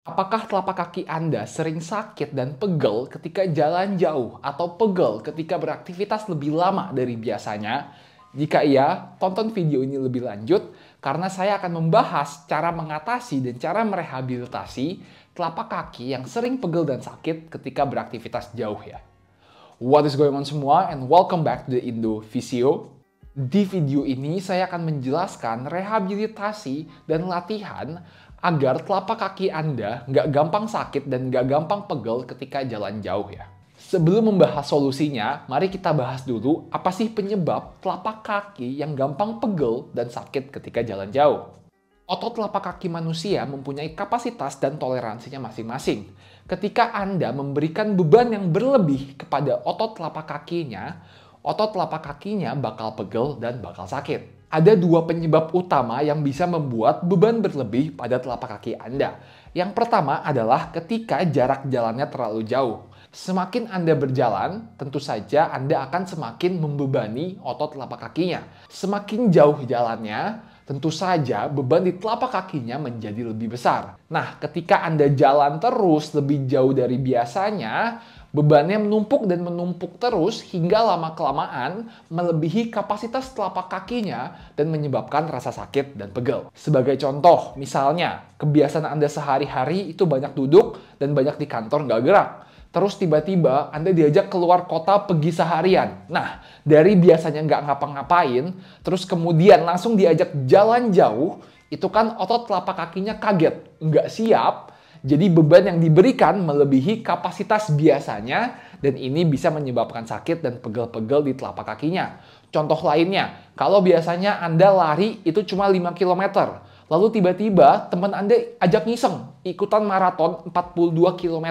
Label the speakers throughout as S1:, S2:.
S1: Apakah telapak kaki Anda sering sakit dan pegel ketika jalan jauh atau pegel ketika beraktivitas lebih lama dari biasanya? Jika iya, tonton video ini lebih lanjut karena saya akan membahas cara mengatasi dan cara merehabilitasi telapak kaki yang sering pegel dan sakit ketika beraktivitas jauh ya. What is going on semua and welcome back to the Indo Physio. Di video ini saya akan menjelaskan rehabilitasi dan latihan agar telapak kaki Anda nggak gampang sakit dan nggak gampang pegel ketika jalan jauh ya. Sebelum membahas solusinya, mari kita bahas dulu apa sih penyebab telapak kaki yang gampang pegel dan sakit ketika jalan jauh. Otot telapak kaki manusia mempunyai kapasitas dan toleransinya masing-masing. Ketika Anda memberikan beban yang berlebih kepada otot telapak kakinya bakal pegel dan bakal sakit. Ada dua penyebab utama yang bisa membuat beban berlebih pada telapak kaki Anda. Yang pertama adalah ketika jarak jalannya terlalu jauh. Semakin Anda berjalan, tentu saja Anda akan semakin membebani otot telapak kakinya. Semakin jauh jalannya, tentu saja beban di telapak kakinya menjadi lebih besar. Nah, ketika Anda jalan terus lebih jauh dari biasanya, bebannya menumpuk dan menumpuk terus hingga lama-kelamaan melebihi kapasitas telapak kakinya dan menyebabkan rasa sakit dan pegel. Sebagai contoh, misalnya, kebiasaan Anda sehari-hari itu banyak duduk dan banyak di kantor nggak gerak. Terus tiba-tiba Anda diajak keluar kota pergi seharian. Nah, dari biasanya nggak ngapa-ngapain, terus kemudian langsung diajak jalan jauh, itu kan otot telapak kakinya kaget, nggak siap. Jadi beban yang diberikan melebihi kapasitas biasanya dan ini bisa menyebabkan sakit dan pegel-pegel di telapak kakinya. Contoh lainnya, kalau biasanya Anda lari itu cuma 5 km, lalu tiba-tiba teman Anda ajak ngiseng ikutan maraton 42 km.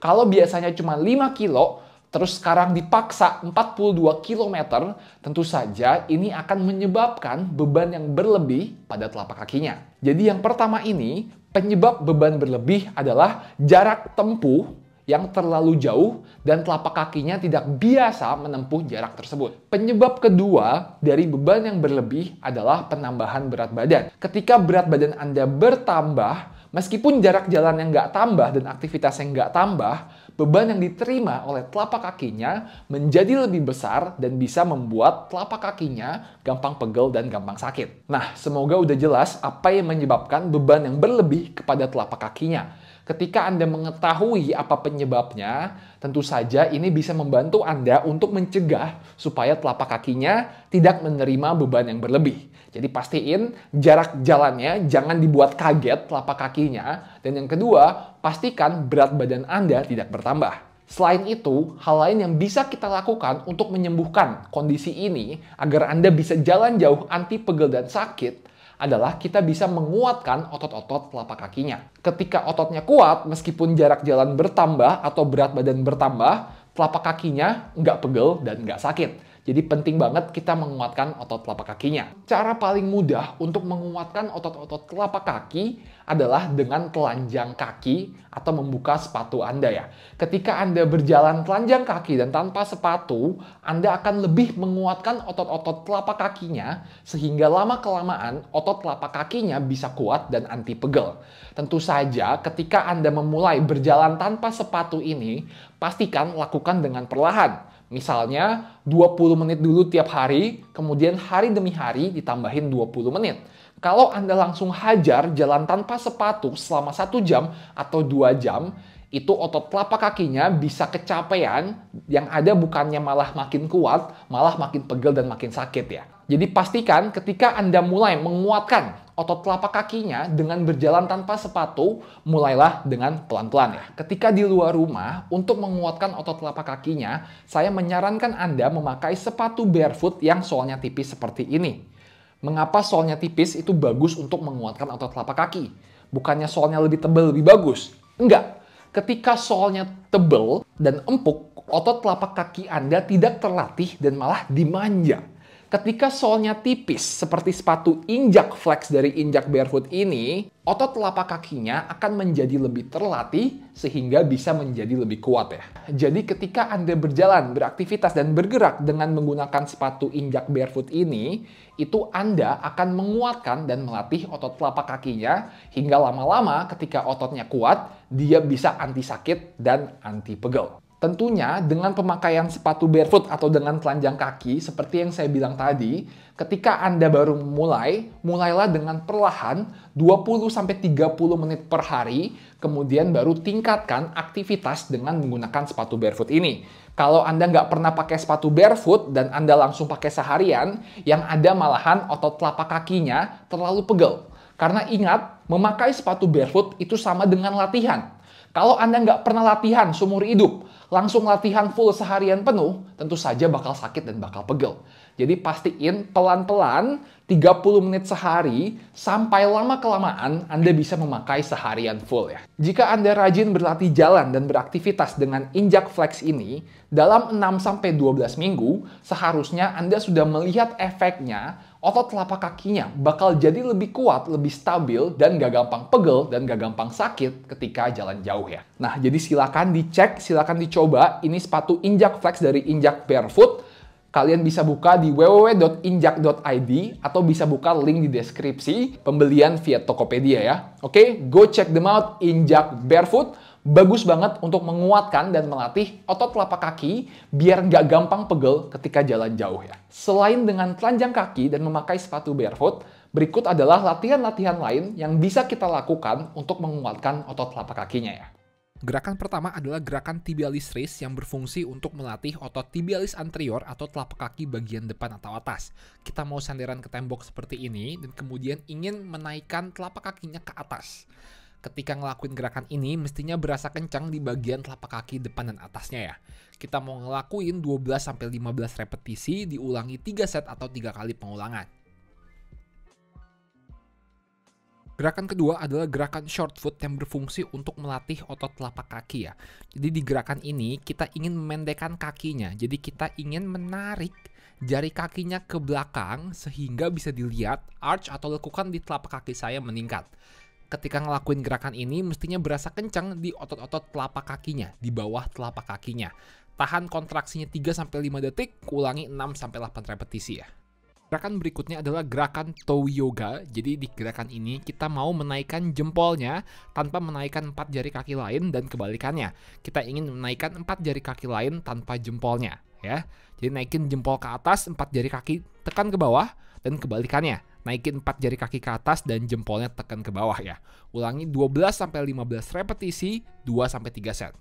S1: Kalau biasanya cuma 5 kilo, terus sekarang dipaksa 42 km, tentu saja ini akan menyebabkan beban yang berlebih pada telapak kakinya. Jadi yang pertama ini, penyebab beban berlebih adalah jarak tempuh yang terlalu jauh dan telapak kakinya tidak biasa menempuh jarak tersebut. Penyebab kedua dari beban yang berlebih adalah penambahan berat badan. Ketika berat badan Anda bertambah, meskipun jarak jalan yang nggak tambah dan aktivitas yang nggak tambah, beban yang diterima oleh telapak kakinya menjadi lebih besar dan bisa membuat telapak kakinya gampang pegel dan gampang sakit. Nah, semoga udah jelas apa yang menyebabkan beban yang berlebih kepada telapak kakinya. Ketika Anda mengetahui apa penyebabnya, tentu saja ini bisa membantu Anda untuk mencegah supaya telapak kakinya tidak menerima beban yang berlebih. Jadi pastiin jarak jalannya jangan dibuat kaget telapak kakinya. Dan yang kedua, pastikan berat badan Anda tidak bertambah. Selain itu, hal lain yang bisa kita lakukan untuk menyembuhkan kondisi ini agar Anda bisa jalan jauh anti pegel dan sakit adalah kita bisa menguatkan otot-otot telapak kakinya. Ketika ototnya kuat, meskipun jarak jalan bertambah atau berat badan bertambah, telapak kakinya nggak pegel dan nggak sakit. Jadi penting banget kita menguatkan otot telapak kakinya. Cara paling mudah untuk menguatkan otot-otot telapak kaki adalah dengan telanjang kaki atau membuka sepatu Anda ya. Ketika Anda berjalan telanjang kaki dan tanpa sepatu, Anda akan lebih menguatkan otot-otot telapak kakinya sehingga lama-kelamaan otot telapak kakinya bisa kuat dan anti pegel. Tentu saja ketika Anda memulai berjalan tanpa sepatu ini, pastikan lakukan dengan perlahan. Misalnya 20 menit dulu tiap hari, kemudian hari demi hari ditambahin 20 menit. Kalau Anda langsung hajar jalan tanpa sepatu selama 1 jam atau 2 jam, itu otot telapak kakinya bisa kecapean, yang ada bukannya malah makin kuat, malah makin pegel dan makin sakit ya. Jadi pastikan ketika Anda mulai menguatkan otot telapak kakinya dengan berjalan tanpa sepatu, mulailah dengan pelan-pelan ya. Ketika di luar rumah, untuk menguatkan otot telapak kakinya, saya menyarankan Anda memakai sepatu barefoot yang soalnya tipis seperti ini. Mengapa soalnya tipis itu bagus untuk menguatkan otot telapak kaki? Bukannya soalnya lebih tebal lebih bagus? Enggak. Ketika soalnya tebal dan empuk, otot telapak kaki Anda tidak terlatih dan malah dimanja. Ketika solnya tipis seperti sepatu injak flex dari Injak Barefoot ini, otot telapak kakinya akan menjadi lebih terlatih sehingga bisa menjadi lebih kuat ya. Jadi ketika Anda berjalan, beraktivitas, dan bergerak dengan menggunakan sepatu Injak Barefoot ini, itu Anda akan menguatkan dan melatih otot telapak kakinya hingga lama-lama ketika ototnya kuat, dia bisa anti sakit dan anti pegel. Tentunya dengan pemakaian sepatu barefoot atau dengan telanjang kaki seperti yang saya bilang tadi, ketika Anda baru mulailah dengan perlahan 20-30 menit per hari, kemudian baru tingkatkan aktivitas dengan menggunakan sepatu barefoot ini. Kalau Anda nggak pernah pakai sepatu barefoot dan Anda langsung pakai seharian, yang ada malahan otot telapak kakinya terlalu pegel. Karena ingat, memakai sepatu barefoot itu sama dengan latihan. Kalau Anda nggak pernah latihan seumur hidup, langsung latihan full seharian penuh, tentu saja bakal sakit dan bakal pegel. Jadi pastiin pelan-pelan 30 menit sehari sampai lama-kelamaan Anda bisa memakai seharian full ya. Jika Anda rajin berlatih jalan dan beraktivitas dengan Injak Flex ini, dalam 6-12 minggu, seharusnya Anda sudah melihat efeknya. Otot telapak kakinya bakal jadi lebih kuat, lebih stabil, dan gak gampang pegel, dan gak gampang sakit ketika jalan jauh ya. Nah, jadi silakan dicek, silakan dicoba. Ini sepatu Injak Flex dari Injak Barefoot. Kalian bisa buka di www.injak.id atau bisa buka link di deskripsi pembelian via Tokopedia ya. Oke, go check them out, Injak Barefoot. Bagus banget untuk menguatkan dan melatih otot telapak kaki biar nggak gampang pegel ketika jalan jauh ya. Selain dengan telanjang kaki dan memakai sepatu barefoot, berikut adalah latihan-latihan lain yang bisa kita lakukan untuk menguatkan otot telapak kakinya ya.
S2: Gerakan pertama adalah gerakan tibialis raise yang berfungsi untuk melatih otot tibialis anterior atau telapak kaki bagian depan atau atas. Kita mau sandaran ke tembok seperti ini dan kemudian ingin menaikkan telapak kakinya ke atas. Ketika ngelakuin gerakan ini, mestinya berasa kencang di bagian telapak kaki depan dan atasnya ya. Kita mau ngelakuin 12-15 repetisi, diulangi 3 set atau 3 kali pengulangan. Gerakan kedua adalah gerakan short foot yang berfungsi untuk melatih otot telapak kaki ya. Jadi di gerakan ini, kita ingin memendekkan kakinya. Jadi kita ingin menarik jari kakinya ke belakang sehingga bisa dilihat arch atau lekukan di telapak kaki saya meningkat. Ketika ngelakuin gerakan ini, mestinya berasa kencang di otot-otot telapak kakinya, di bawah telapak kakinya. Tahan kontraksinya 3-5 detik, ulangi 6-8 repetisi ya. Gerakan berikutnya adalah gerakan toe yoga. Jadi di gerakan ini kita mau menaikkan jempolnya tanpa menaikkan 4 jari kaki lain dan kebalikannya. Kita ingin menaikkan 4 jari kaki lain tanpa jempolnya ya. Jadi naikin jempol ke atas, 4 jari kaki tekan ke bawah dan kebalikannya. Naikin 4 jari kaki ke atas dan jempolnya tekan ke bawah ya. Ulangi 12-15 repetisi, 2-3 set.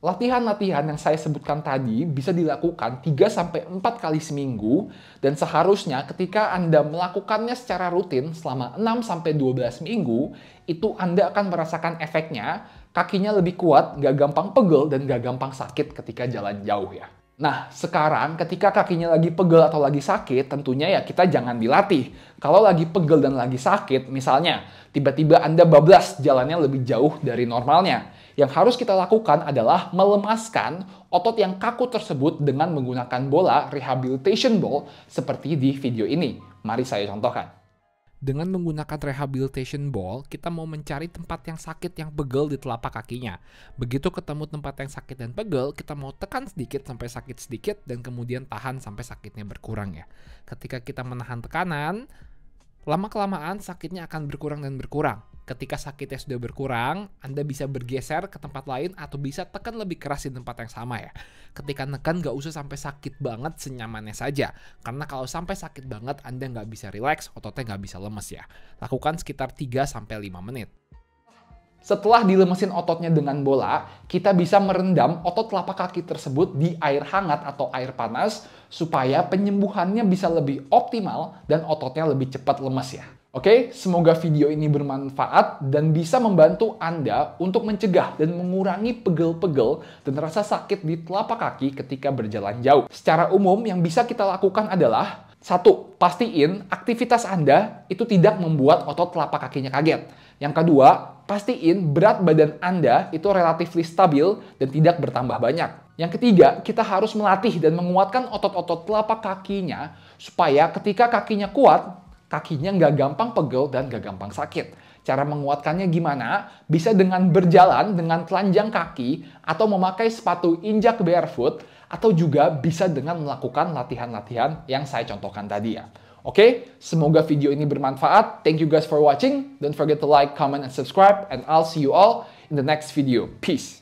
S1: Latihan-latihan yang saya sebutkan tadi bisa dilakukan 3-4 kali seminggu dan seharusnya ketika Anda melakukannya secara rutin selama 6-12 minggu, itu Anda akan merasakan efeknya, kakinya lebih kuat, nggak gampang pegel dan nggak gampang sakit ketika jalan jauh ya. Nah, sekarang ketika kakinya lagi pegel atau lagi sakit, tentunya ya kita jangan dilatih. Kalau lagi pegel dan lagi sakit, misalnya tiba-tiba Anda bablas jalannya lebih jauh dari normalnya. Yang harus kita lakukan adalah melemaskan otot yang kaku tersebut dengan menggunakan bola rehabilitation ball seperti di video ini. Mari saya contohkan.
S2: Dengan menggunakan rehabilitation ball, kita mau mencari tempat yang sakit yang pegel di telapak kakinya. Begitu ketemu tempat yang sakit dan pegel, kita mau tekan sedikit sampai sakit sedikit dan kemudian tahan sampai sakitnya berkurang ya. Ketika kita menahan tekanan, lama-kelamaan sakitnya akan berkurang dan berkurang. Ketika sakitnya sudah berkurang, Anda bisa bergeser ke tempat lain atau bisa tekan lebih keras di tempat yang sama ya. Ketika nekan nggak usah sampai sakit banget, senyamannya saja. Karena kalau sampai sakit banget, Anda nggak bisa relax, ototnya nggak bisa lemes ya. Lakukan sekitar 3-5 menit.
S1: Setelah dilemesin ototnya dengan bola, kita bisa merendam otot telapak kaki tersebut di air hangat atau air panas supaya penyembuhannya bisa lebih optimal dan ototnya lebih cepat lemes ya. Oke, semoga video ini bermanfaat dan bisa membantu Anda untuk mencegah dan mengurangi pegel-pegel dan rasa sakit di telapak kaki ketika berjalan jauh. Secara umum yang bisa kita lakukan adalah 1. Pastiin aktivitas Anda itu tidak membuat otot telapak kakinya kaget. Yang kedua, pastiin berat badan Anda itu relatif stabil dan tidak bertambah banyak. Yang ketiga, kita harus melatih dan menguatkan otot-otot telapak kakinya supaya ketika kakinya kuat, kakinya nggak gampang pegel dan nggak gampang sakit. Cara menguatkannya gimana? Bisa dengan berjalan dengan telanjang kaki atau memakai sepatu injak barefoot, atau juga bisa dengan melakukan latihan-latihan yang saya contohkan tadi ya. Oke, semoga video ini bermanfaat. Thank you guys for watching. Don't forget to like, comment, and subscribe. And I'll see you all in the next video. Peace.